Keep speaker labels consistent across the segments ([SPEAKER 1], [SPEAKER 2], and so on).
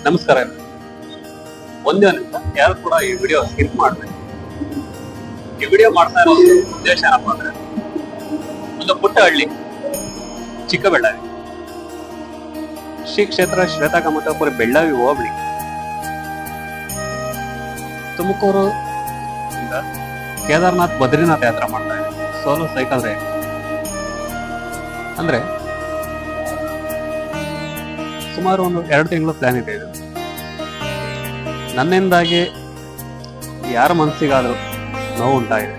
[SPEAKER 1] ನಮಸ್ಕಾರ. ಒಂದೇ ನಿಮಿಷ ಯಾರು ಕೂಡ ಈ ವಿಡಿಯೋ ಸ್ಕಿಪ್ ಮಾಡ್ಬೇಕು. ಈ ವಿಡಿಯೋ ಮಾಡ್ತಾ ಇರೋ ಉದ್ದೇಶ ಏನಪ್ಪ ಅಂದ್ರೆ, ಒಂದು ಪುಟ್ಟ ಹಳ್ಳಿ ಚಿಕ್ಕಬಳ್ಳಾವಿ, ಶ್ರೀ ಕ್ಷೇತ್ರ ಶ್ವೇತಕಮಠಪುರ ಬೆಳ್ಳಾವಿ ಹೋಬಳಿ, ತುಮಕೂರು ಇಂದ ಕೇದಾರ್ನಾಥ್ ಬದ್ರಿನಾಥ್ ಯಾತ್ರೆ ಮಾಡ್ತಾ ಇದೆ. ಸೋಲೋ ಸೈಕಲ್ ರೈಡ್ ಅಂದ್ರೆ ಸುಮಾರು ಒಂದು 2 ತಿಂಗಳು ಪ್ಲಾನ್ ಇದೆ. ಇದು ನನ್ನಿಂದಾಗಿ ಯಾರ ಮನಸ್ಸಿಗಾದ್ರೂ ನೋವು ಉಂಟಾಗಿದೆ,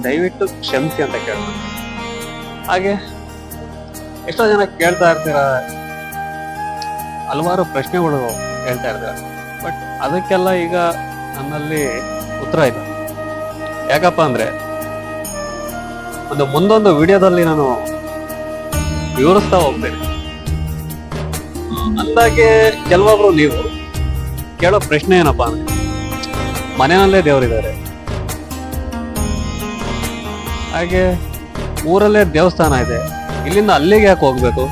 [SPEAKER 1] ದಯವಿಟ್ಟು ಕ್ಷಮಿಸಿ ಅಂತ ಕೇಳ್ಬೋದು. ಹಾಗೆ ಎಷ್ಟೋ ಜನ ಕೇಳ್ತಾ ಇರ್ತೀರ, ಹಲವಾರು ಪ್ರಶ್ನೆಗಳು ಹೇಳ್ತಾ ಇರ್ತೀರ, ಬಟ್ ಅದಕ್ಕೆಲ್ಲ ಈಗ ನನ್ನಲ್ಲಿ ಉತ್ತರ ಇಲ್ಲ. ಯಾಕಪ್ಪ ಅಂದ್ರೆ ಮುಂದೊಂದು ವಿಡಿಯೋದಲ್ಲಿ ನಾನು ವಿವರಿಸ್ತಾ ಹೋಗ್ತೇನೆ. ಅಂದಾಗೆ ಕೆಲವೊಬ್ರು ನೀವು ಕೇಳೋ ಪ್ರಶ್ನೆ ಏನಪ್ಪಾ ಅಂದ್ರೆ, ಮನೆಯಲ್ಲೇ ದೇವರಿದ್ದಾರೆ, ಹಾಗೆ ಊರಲ್ಲೇ ದೇವಸ್ಥಾನ ಇದೆ, ಇಲ್ಲಿಂದ ಅಲ್ಲಿಗೆ ಯಾಕೆ ಹೋಗ್ಬೇಕು?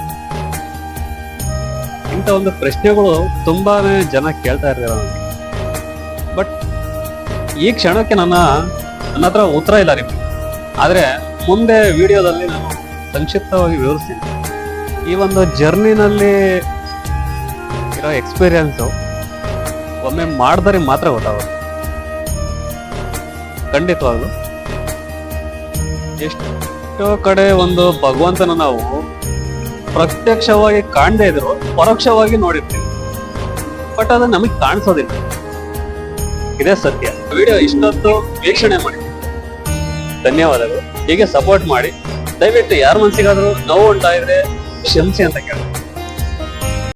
[SPEAKER 1] ಇಂಥ ಒಂದು ಪ್ರಶ್ನೆಗಳು ತುಂಬಾನೇ ಜನ ಕೇಳ್ತಾ ಇರ್ತಾರೆ ನನಗೆ. ಬಟ್ ಈ ಕ್ಷಣಕ್ಕೆ ನನ್ನ ಹತ್ರ ಉತ್ತರ ಇಲ್ಲ ನಿಮ್ಗೆ. ಆದ್ರೆ ಮುಂದೆ ವಿಡಿಯೋದಲ್ಲಿ ನಾನು ಸಂಕ್ಷಿಪ್ತವಾಗಿ ವಿವರಿಸ್ತೀನಿ. ಈ ಒಂದು ಜರ್ನಿನಲ್ಲಿ ಇರೋ ಎಕ್ಸ್ಪೀರಿಯನ್ಸು ಒಮ್ಮೆ ಮಾಡಿದರೆ ಮಾತ್ರ ಗೊತ್ತಾಗೋದು. ಖಂಡಿತವಾಗ್ಲು ಎಷ್ಟೋ ಕಡೆ ಒಂದು ಭಗವಂತನ ನಾವು ಪ್ರತ್ಯಕ್ಷವಾಗಿ ಕಾಣದೇ ಇದ್ರು ಪರೋಕ್ಷವಾಗಿ ನೋಡಿರ್ತೀವಿ, ಬಟ್ ಅದು ನಮಗೆ ಕಾಣಿಸೋದಿಲ್ಲ. ಇದೇ ಸತ್ಯ. ವಿಡಿಯೋ ಇಷ್ಟೊತ್ತು ವೀಕ್ಷಣೆ ಮಾಡಿ ಧನ್ಯವಾದಗಳು. ಹೀಗೆ ಸಪೋರ್ಟ್ ಮಾಡಿ. ದಯವಿಟ್ಟು ಯಾರ ಮನಸ್ಸಿಗಾದ್ರೂ ನೋವು ಉಂಟಾಗಿದ್ರೆ ಕ್ಷಮಿಸಿ ಅಂತ ಕೇಳಿ.